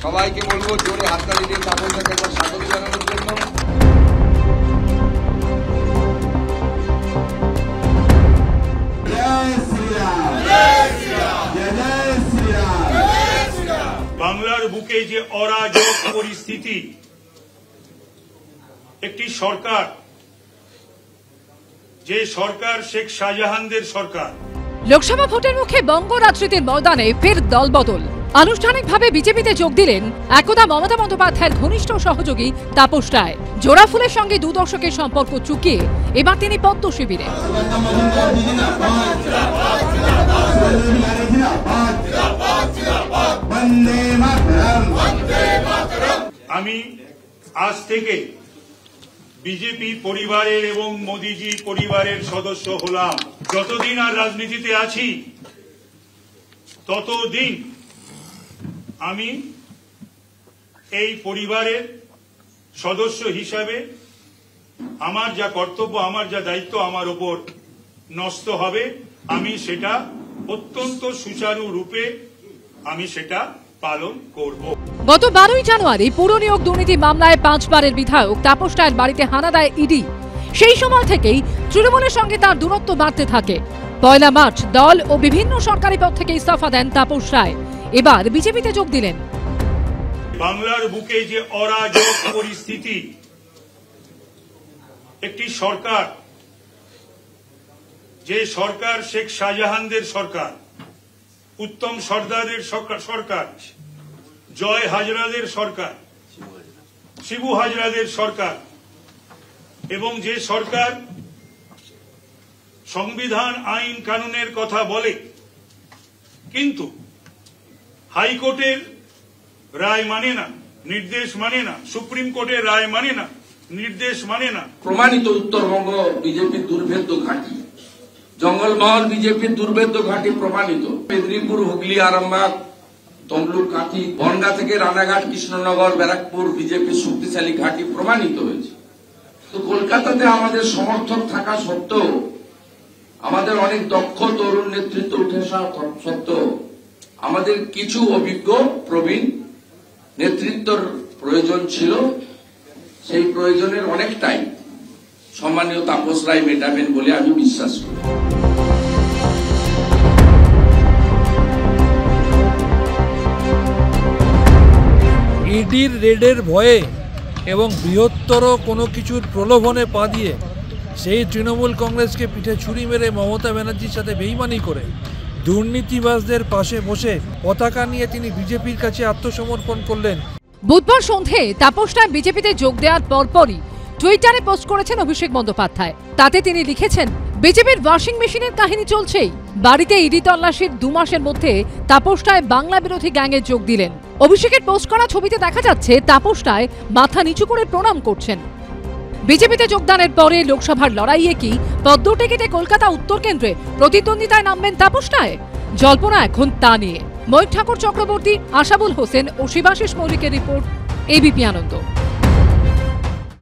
সবাইকে বলবো জোরে হাততালি দিয়ে তাপসদাকে একবার স্বাগত জানানোর জন্য। বাংলার বুকে যে অরাজক পরিস্থিতি, একটি সরকার, যে সরকার শেখ শাহজাহানদের সরকার। লোকসভা ভোটের মুখে বঙ্গ রাজনীতির ময়দানে ফের দলবদল। আনুষ্ঠানিকভাবে বিজেপিতে যোগ দিলেন একদা মমতা বন্দ্যোপাধ্যায়ের ঘনিষ্ঠ সহযোগী তাপস রায়। জোড়া ফুলের সঙ্গে 2 দশকের সম্পর্ক চুকিয়ে এবার তিনি পদ্ম শিবিরে। আমি আজ থেকে বিজেপি পরিবারের এবং মোদিজি পরিবারের সদস্য হলাম। যতদিন আর রাজনীতিতে আছি ততদিন আমি এই পরিবারের সদস্য হিসাবে আমার যা কর্তব্য, আমার যা দায়িত্ব আমার ওপর ন্যস্ত হবে, আমি সেটা অত্যন্ত সুচারু রূপে আমি সেটা পালন করব। গত 12ই জানুয়ারি পুর নিয়োগ দুর্নীতি মামলায় 5 বারের বিধায়ক তাপস রায়ের বাড়িতে হানা দেয় ইডি। সেই সময় থেকেই তৃণমূলের সঙ্গে তার দূরত্ব বাড়তে থাকে। 1 মার্চ দল ও বিভিন্ন সরকারি পদ থেকে ইস্তফা দেন তাপস রায়। এবার বিজেপিতে যোগ দিলেন। বাংলার বুকে যে অরাজক পরিস্থিতি, একটি সরকার, যে সরকার শেখ শাহজাহানদের সরকার, উত্তম সর্দারের সরকার, জয় হাজরাদের সরকার, শিবু হাজরাদের সরকার, এবং যে সরকার সংবিধান আইন কানুনের কথা বলে কিন্তু হাইকোর্টের রায় মানে না, নির্দেশ মানে না, সুপ্রিম কোর্টের রায় মানে না, নির্দেশ মানে না। প্রমাণিত উত্তরবঙ্গ বিজেপির দুর্ভেদ্য ঘাঁটি, জঙ্গলমহল বিজেপির দুর্ভেদ্য ঘাঁটি প্রমাণিত। মেদিনীপুর, হুগলি, আরামবাগ, তমলুক, কাঁথি, বনগাঁ থেকে রানাঘাট, কৃষ্ণনগর, ব্যারাকপুর বিজেপির শক্তিশালী ঘাঁটি প্রমাণিত হয়েছে। তো কলকাতাতে আমাদের সমর্থক থাকা সত্ত্বেও, আমাদের অনেক দক্ষ তরুণ নেতৃত্ব উঠে আসা সত্ত্বেও আমাদের কিছু অভিজ্ঞ প্রবীণ নেতৃত্বের প্রয়োজন ছিল। সেই প্রয়োজনের অনেকটাই সম্মানীয় তাপস রায় মেটাবেন বলে আমি বিশ্বাস করি। ইডির রেডের ভয়ে এবং বৃহত্তর কোনো কিছুর প্রলোভনে পা দিয়ে সেই তৃণমূল কংগ্রেসকে পিঠে ছুরি মেরে মমতা ব্যানার্জির সাথে বেইমানি করে দুর্নীতিবাজদের পাশে বসে পতাকা নিয়ে তিনি বিজেপির কাছে আত্মসমর্পণ করলেন। বুধবার সন্ধে তাপস রায় বিজেপিতে যোগ দেওয়ার পরপরই টুইটারে পোস্ট করেছেন অভিষেক বন্দ্যোপাধ্যায়। তাতে তিনি লিখেছেন, বিজেপির ওয়াশিং মেশিনের কাহিনী চলছেই। বাড়িতে ইডি তল্লাশির 2 মাসের মধ্যে তাপস রায় বাংলা বিরোধী গ্যাংয়ে যোগ দিলেন। অভিষেকের পোস্ট করা ছবিতে দেখা যাচ্ছে তাপস রায় মাথা নিচু করে প্রণাম করছেন। বিজেপিতে যোগদানের পরে লোকসভার লড়াইয়ে কি পদ্ম টিকিটে কলকাতা উত্তর কেন্দ্রে প্রতিদ্বন্দ্বিতায় নামবেন তাপস রায়? জল্পনা এখন তা নিয়ে। ময়ূর ঠাকুর চক্রবর্তী, আশাবুল হোসেন ও শিবাশিস মৌলিকের রিপোর্ট, এবিপি আনন্দ।